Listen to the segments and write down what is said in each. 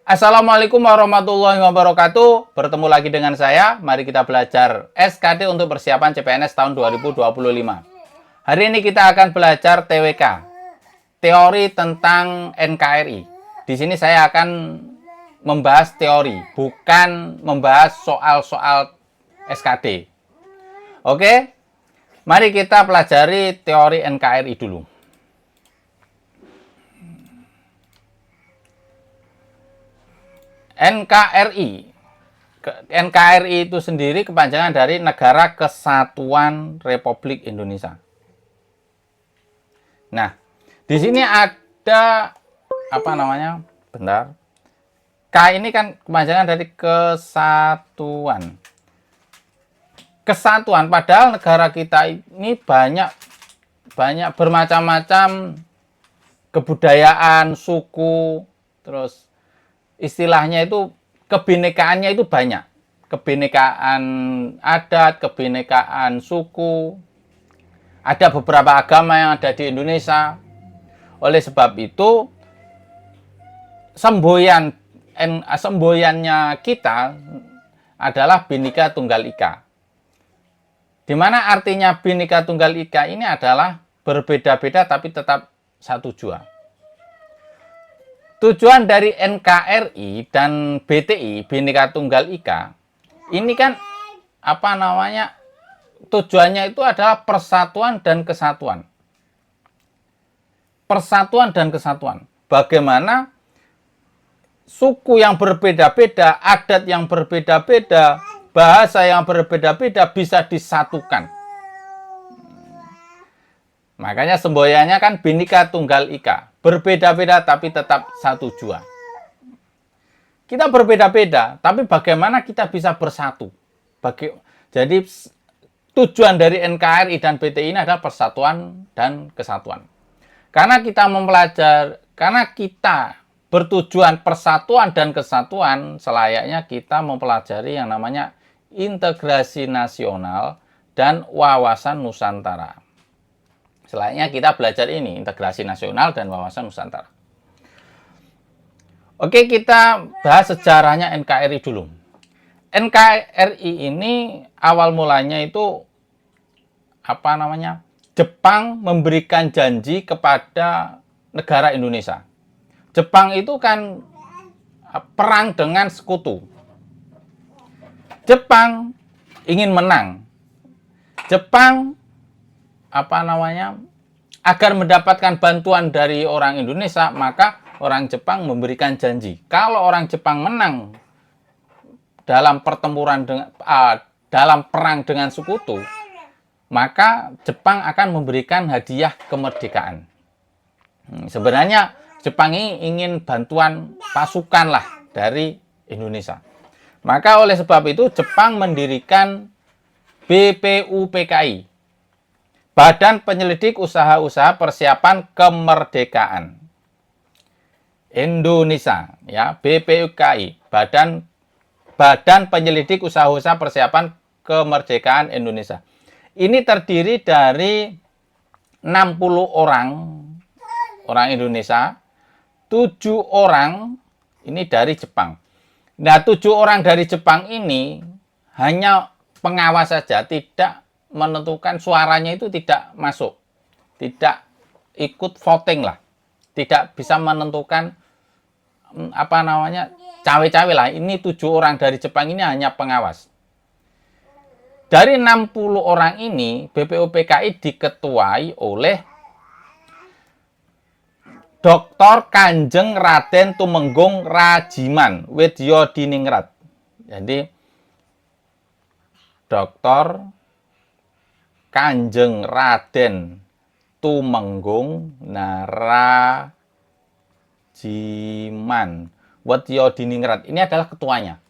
Assalamualaikum warahmatullahi wabarakatuh. Bertemu lagi dengan saya. Mari kita belajar SKD untuk persiapan CPNS tahun 2025. Hari ini kita akan belajar TWK, teori tentang NKRI. Di sini saya akan membahas teori, bukan membahas soal-soal SKD. Oke, mari kita pelajari teori NKRI dulu. NKRI. NKRI itu sendiri kepanjangan dari Negara Kesatuan Republik Indonesia. Nah, di sini ada apa namanya? Bentar. K ini kan kepanjangan dari kesatuan. Kesatuan, padahal negara kita ini banyak bermacam-macam kebudayaan, suku, terus istilahnya itu kebinekaannya itu banyak. Kebinekaan adat, kebinekaan suku. Ada beberapa agama yang ada di Indonesia. Oleh sebab itu, semboyannya kita adalah Bhinneka Tunggal Ika. Di mana artinya Bhinneka Tunggal Ika ini adalah berbeda-beda tapi tetap satu tujuan. Tujuan dari NKRI dan BTI, Bhinneka Tunggal Ika, ini kan apa namanya? Tujuannya itu adalah persatuan dan kesatuan. Persatuan dan kesatuan. Bagaimana suku yang berbeda-beda, adat yang berbeda-beda, bahasa yang berbeda-beda bisa disatukan. Makanya semboyannya kan Bhinneka Tunggal Ika. Berbeda-beda tapi tetap satu tujuan. Kita berbeda-beda, tapi bagaimana kita bisa bersatu? Jadi tujuan dari NKRI dan BTI ini adalah persatuan dan kesatuan. Karena kita bertujuan persatuan dan kesatuan, selayaknya kita mempelajari yang namanya integrasi nasional dan wawasan Nusantara. Selanjutnya kita belajar ini, integrasi nasional dan wawasan Nusantara. Oke, kita bahas sejarahnya NKRI dulu. NKRI ini awal mulanya itu apa namanya? Jepang memberikan janji kepada negara Indonesia. Jepang itu kan perang dengan sekutu. Jepang ingin menang. Jepang agar mendapatkan bantuan dari orang Indonesia, maka orang Jepang memberikan janji. Kalau orang Jepang menang dalam dalam perang dengan sekutu, maka Jepang akan memberikan hadiah kemerdekaan. Sebenarnya Jepang ini ingin bantuan pasukan lah dari Indonesia. Maka oleh sebab itu Jepang mendirikan BPUPKI. Badan Penyelidik Usaha-Usaha Persiapan Kemerdekaan Indonesia, ya, BPUPKI, Badan Penyelidik Usaha-Usaha Persiapan Kemerdekaan Indonesia. Ini terdiri dari 60 orang Indonesia, 7 orang ini dari Jepang. Nah, 7 orang dari Jepang ini hanya pengawas saja, tidak menentukan, suaranya itu tidak masuk, tidak ikut voting lah, tidak bisa menentukan cawe-cawe lah. Ini 7 orang dari Jepang ini hanya pengawas. Dari 60 orang ini BPUPKI diketuai oleh Dr. Kanjeng Raden Tumenggung Rajiman Widyodiningrat. Jadi Dr. Kanjeng Raden Tumenggung Narajiman Widyodiningrat. Ini adalah ketuanya.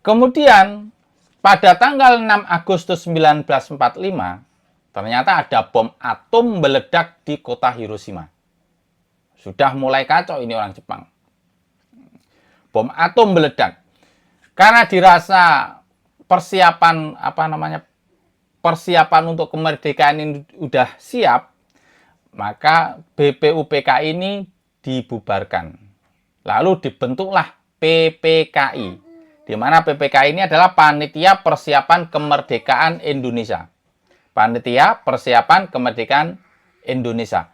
Kemudian pada tanggal 6 Agustus 1945 ternyata ada bom atom meledak di kota Hiroshima. Sudah mulai kacau ini orang Jepang. Bom atom meledak. Karena dirasa persiapan untuk kemerdekaan ini sudah siap, maka BPUPKI ini dibubarkan. Lalu dibentuklah PPKI, di mana PPKI ini adalah Panitia Persiapan Kemerdekaan Indonesia. Panitia Persiapan Kemerdekaan Indonesia.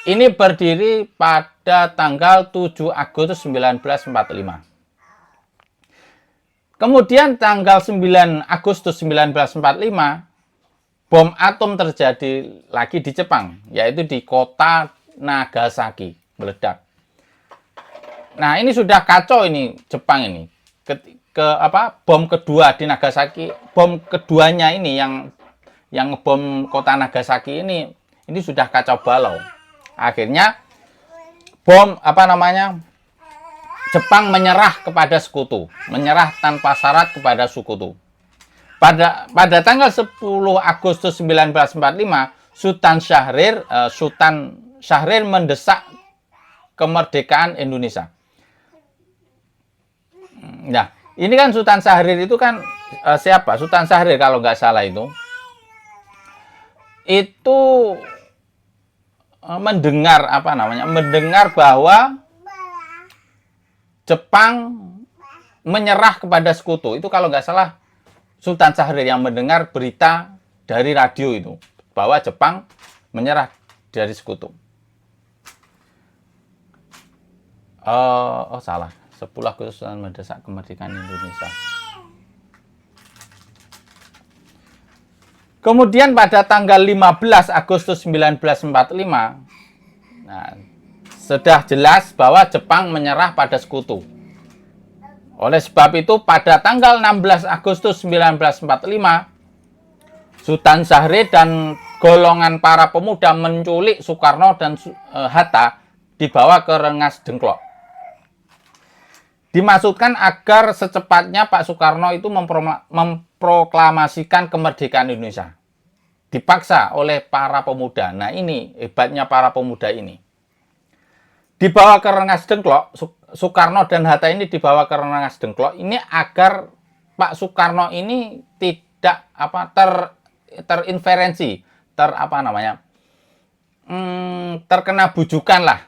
Ini berdiri pada tanggal 7 Agustus 1945. Kemudian tanggal 9 Agustus 1945, bom atom terjadi lagi di Jepang, yaitu di kota Nagasaki, meledak. Nah, ini sudah kacau ini Jepang ini. Bom kedua di Nagasaki, bom keduanya ini yang bom kota Nagasaki ini sudah kacau balau. Akhirnya Jepang menyerah kepada sekutu, menyerah tanpa syarat kepada sekutu. Pada tanggal 10 Agustus 1945, Sultan Syahrir mendesak kemerdekaan Indonesia. Nah, ini kan Sultan Syahrir itu kan siapa? Sultan Syahrir kalau nggak salah itu mendengar bahwa Jepang menyerah kepada sekutu. Itu kalau nggak salah Sultan Syahrir yang mendengar berita dari radio itu bahwa Jepang menyerah dari sekutu. Salah. 10 Agustus mendesak kemerdekaan Indonesia. Kemudian pada tanggal 15 Agustus 1945, nah, sudah jelas bahwa Jepang menyerah pada sekutu. Oleh sebab itu, pada tanggal 16 Agustus 1945, Sultan Syahrir dan golongan para pemuda menculik Soekarno dan Hatta, dibawa ke Rengas Dengklok. Dimaksudkan agar secepatnya Pak Soekarno itu memproklamasikan kemerdekaan Indonesia. Dipaksa oleh para pemuda. Nah, ini hebatnya para pemuda ini. Dibawa ke Rengas Dengklok, Soekarno dan Hatta ini dibawa ke Rengas Dengklok ini agar Pak Soekarno ini tidak terinferensi, terkena bujukan lah,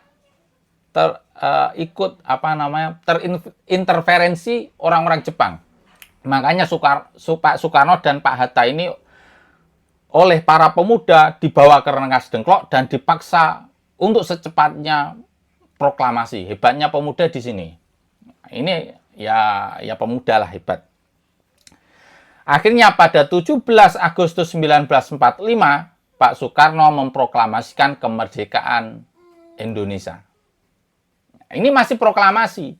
terinterferensi orang-orang Jepang. Makanya Pak Soekarno dan Pak Hatta ini oleh para pemuda dibawa ke Rengas Dengklok dan dipaksa untuk secepatnya proklamasi. Hebatnya pemuda di sini. Ini ya pemuda lah hebat. Akhirnya pada 17 Agustus 1945, Pak Soekarno memproklamasikan kemerdekaan Indonesia. Ini masih proklamasi.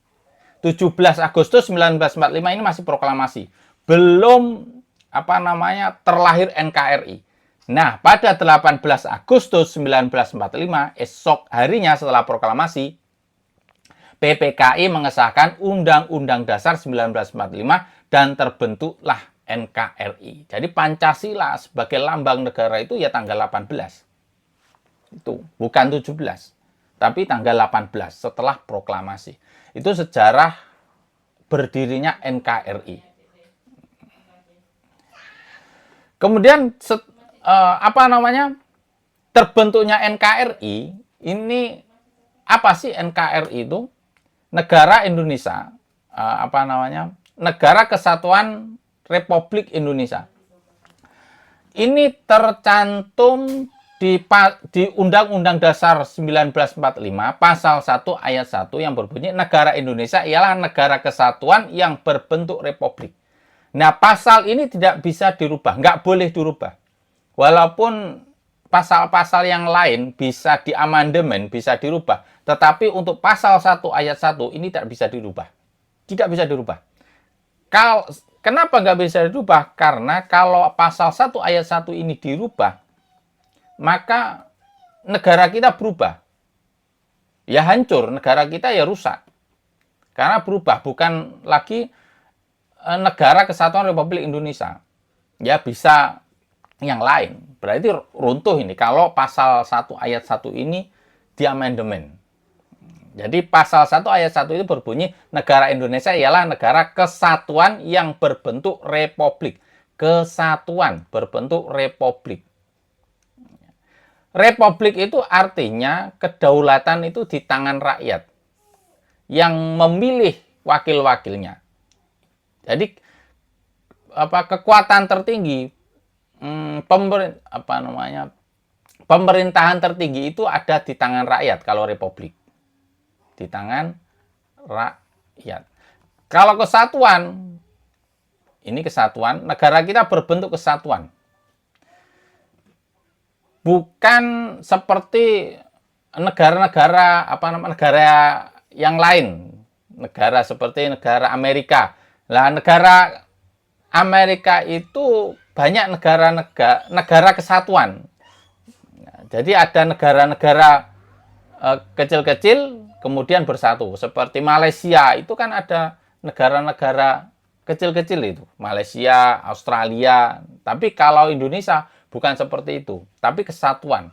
17 Agustus 1945 ini masih proklamasi. Belum terlahir NKRI. Nah, pada 18 Agustus 1945, esok harinya setelah proklamasi, PPKI mengesahkan Undang-Undang Dasar 1945 dan terbentuklah NKRI. Jadi Pancasila sebagai lambang negara itu ya tanggal 18. Itu bukan 17, tapi tanggal 18 setelah proklamasi. Itu sejarah berdirinya NKRI. Kemudian terbentuknya NKRI ini apa sih NKRI itu? Negara Indonesia, Negara Kesatuan Republik Indonesia. Ini tercantum di Undang-Undang Dasar 1945 pasal 1 ayat 1 yang berbunyi negara Indonesia ialah negara kesatuan yang berbentuk republik. Nah, pasal ini tidak bisa dirubah, nggak boleh dirubah. Walaupun pasal-pasal yang lain bisa diamandemen, bisa dirubah. Tetapi untuk pasal 1 ayat 1 ini tidak bisa dirubah. Tidak bisa dirubah. Kenapa nggak bisa dirubah? Karena kalau pasal 1 ayat 1 ini dirubah, maka negara kita berubah. Ya hancur, negara kita ya rusak. Karena berubah, bukan lagi Negara Kesatuan Republik Indonesia. Ya bisa yang lain. Berarti runtuh ini kalau pasal 1 ayat 1 ini diamandemen. Jadi pasal 1 ayat 1 itu berbunyi negara Indonesia ialah negara kesatuan yang berbentuk republik. Kesatuan berbentuk republik. Republik itu artinya kedaulatan itu di tangan rakyat yang memilih wakil-wakilnya. Jadi kekuatan tertinggi pemerintahan tertinggi itu ada di tangan rakyat kalau republik. Di tangan rakyat. Kalau kesatuan, ini kesatuan, negara kita berbentuk kesatuan. Bukan seperti negara-negara negara yang lain, negara seperti negara Amerika. Lah negara Amerika itu banyak negara kesatuan. Jadi ada negara-negara kecil-kecil kemudian bersatu. Seperti Malaysia itu kan ada negara-negara kecil-kecil itu. Malaysia, Australia. Tapi kalau Indonesia bukan seperti itu, tapi kesatuan.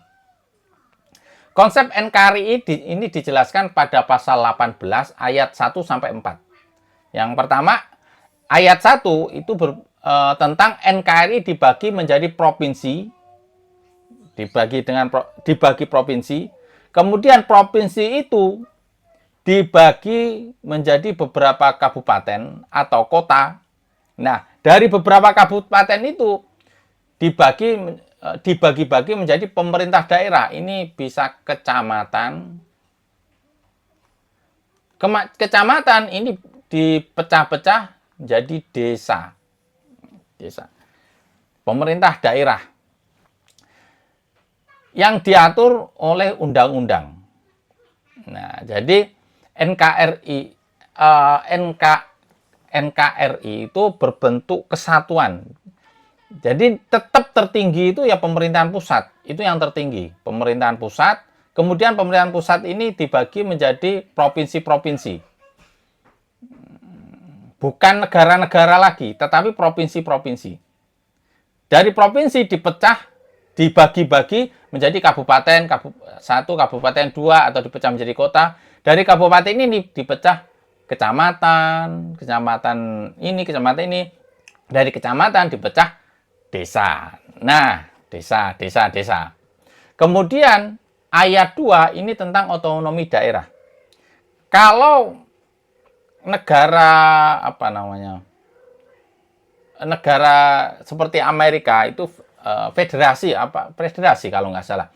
Konsep NKRI ini dijelaskan pada pasal 18 ayat 1 sampai 4. Yang pertama, ayat 1 itu tentang NKRI dibagi menjadi provinsi, dibagi provinsi. Kemudian provinsi itu dibagi menjadi beberapa kabupaten atau kota. Nah, dari beberapa kabupaten itu dibagi-bagi menjadi pemerintah daerah. Ini bisa kecamatan. Kecamatan ini dipecah-pecah menjadi desa. Pemerintah daerah yang diatur oleh undang-undang. Nah, jadi NKRI itu berbentuk kesatuan. Jadi tetap tertinggi itu ya pemerintahan pusat, itu yang tertinggi, pemerintahan pusat. Kemudian pemerintahan pusat ini dibagi menjadi provinsi-provinsi. Bukan negara-negara lagi, tetapi provinsi-provinsi. Dari provinsi dibagi-bagi menjadi kabupaten, satu, kabupaten 2, atau dipecah menjadi kota. Dari kabupaten ini dipecah kecamatan ini. Dari kecamatan dipecah desa. Nah, desa. Kemudian ayat 2 ini tentang otonomi daerah. Kalau negara negara seperti Amerika itu federasi kalau nggak salah.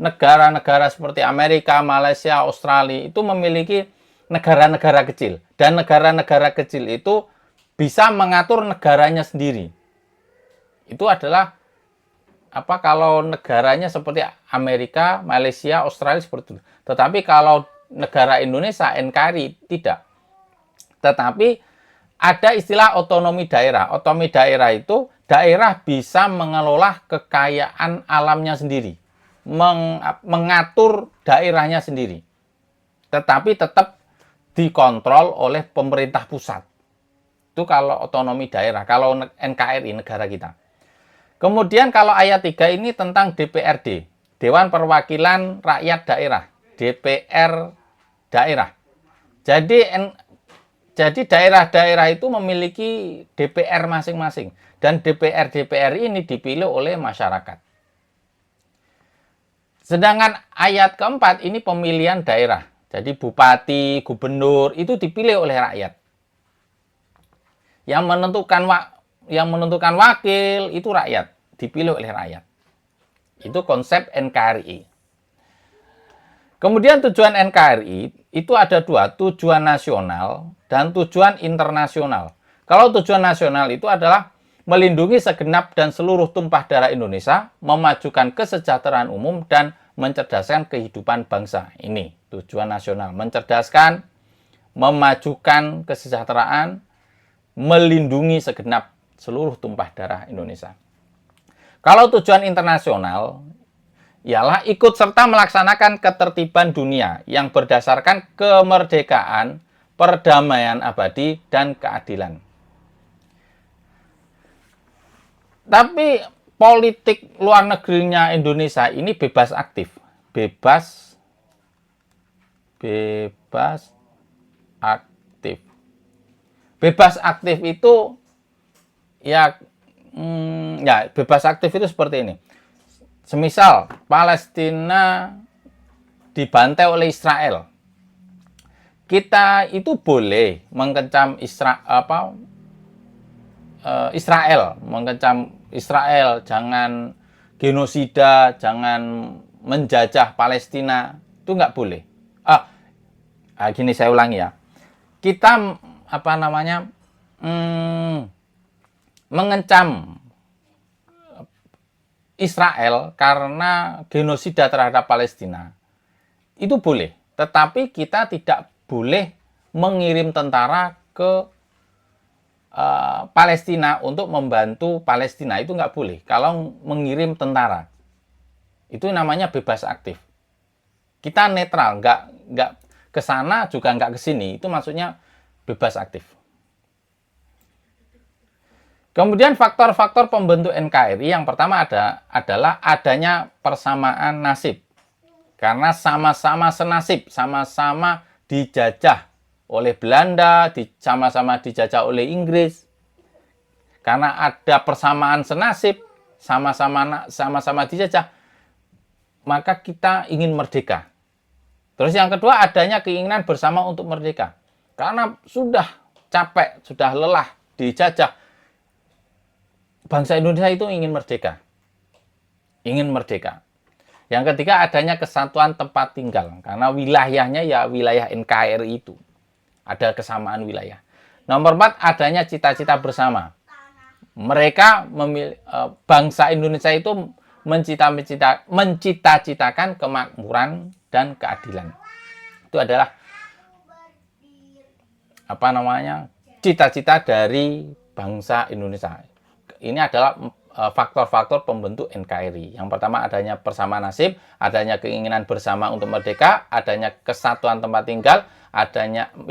Negara-negara seperti Amerika, Malaysia, Australia itu memiliki negara-negara kecil, dan negara-negara kecil itu bisa mengatur negaranya sendiri. Itu adalah kalau negaranya seperti Amerika, Malaysia, Australia seperti itu. Tetapi kalau negara Indonesia, NKRI tidak. Tetapi ada istilah otonomi daerah. Otonomi daerah itu daerah bisa mengelola kekayaan alamnya sendiri, mengatur daerahnya sendiri, tetapi tetap dikontrol oleh pemerintah pusat. Itu kalau otonomi daerah, kalau NKRI negara kita. Kemudian kalau ayat 3 ini tentang DPRD, Dewan Perwakilan Rakyat Daerah, DPR daerah. Jadi daerah-daerah itu memiliki DPR masing-masing, dan DPR ini dipilih oleh masyarakat. Sedangkan ayat keempat ini pemilihan daerah. Jadi bupati, gubernur itu dipilih oleh rakyat. Yang menentukan wakil itu rakyat, dipilih oleh rakyat. Itu konsep NKRI. Kemudian tujuan NKRI itu ada dua, tujuan nasional dan tujuan internasional. Kalau tujuan nasional itu adalah melindungi segenap dan seluruh tumpah darah Indonesia, memajukan kesejahteraan umum, dan mencerdaskan kehidupan bangsa. Ini tujuan nasional, mencerdaskan, memajukan kesejahteraan, melindungi segenap seluruh tumpah darah Indonesia. Kalau tujuan internasional ialah ikut serta melaksanakan ketertiban dunia yang berdasarkan kemerdekaan, perdamaian abadi, dan keadilan. Tapi politik luar negerinya Indonesia ini bebas aktif. Bebas aktif. Bebas aktif itu bebas aktif itu seperti ini. Semisal Palestina dibantai oleh Israel, kita itu boleh mengecam Israel, mengecam Israel, jangan genosida, jangan menjajah Palestina, itu nggak boleh. Gini saya ulangi ya, kita mengecam Israel karena genosida terhadap Palestina itu boleh, tetapi kita tidak boleh mengirim tentara ke Palestina untuk membantu Palestina. Itu nggak boleh. Kalau mengirim tentara, itu namanya bebas aktif. Kita netral, nggak ke sana juga nggak ke sini. Itu maksudnya bebas aktif. Kemudian faktor-faktor pembentuk NKRI yang pertama adalah adanya persamaan nasib. Karena sama-sama senasib, sama-sama dijajah oleh Belanda, sama-sama dijajah oleh Inggris. Karena ada persamaan senasib, sama-sama dijajah, maka kita ingin merdeka. Terus yang kedua, adanya keinginan bersama untuk merdeka. Karena sudah capek, sudah lelah dijajah, bangsa Indonesia itu ingin merdeka. Ingin merdeka. Yang ketiga, adanya kesatuan tempat tinggal. Karena wilayahnya ya wilayah NKRI itu. Ada kesamaan wilayah. Nomor 4, adanya cita-cita bersama. Mereka bangsa Indonesia itu mencita-citakan kemakmuran dan keadilan. Itu adalah cita-cita dari bangsa Indonesia. Ini adalah faktor-faktor pembentuk NKRI. Yang pertama, adanya persamaan nasib, adanya keinginan bersama untuk merdeka, adanya kesatuan tempat tinggal,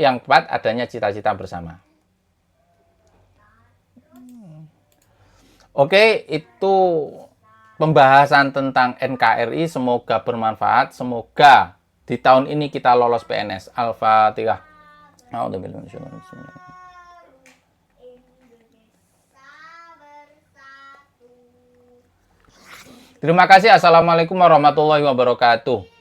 yang keempat, adanya cita-cita bersama. Oke, itu pembahasan tentang NKRI. Semoga bermanfaat. Semoga di tahun ini kita lolos PNS. Al-Fatihah. Terima kasih. Assalamualaikum warahmatullahi wabarakatuh.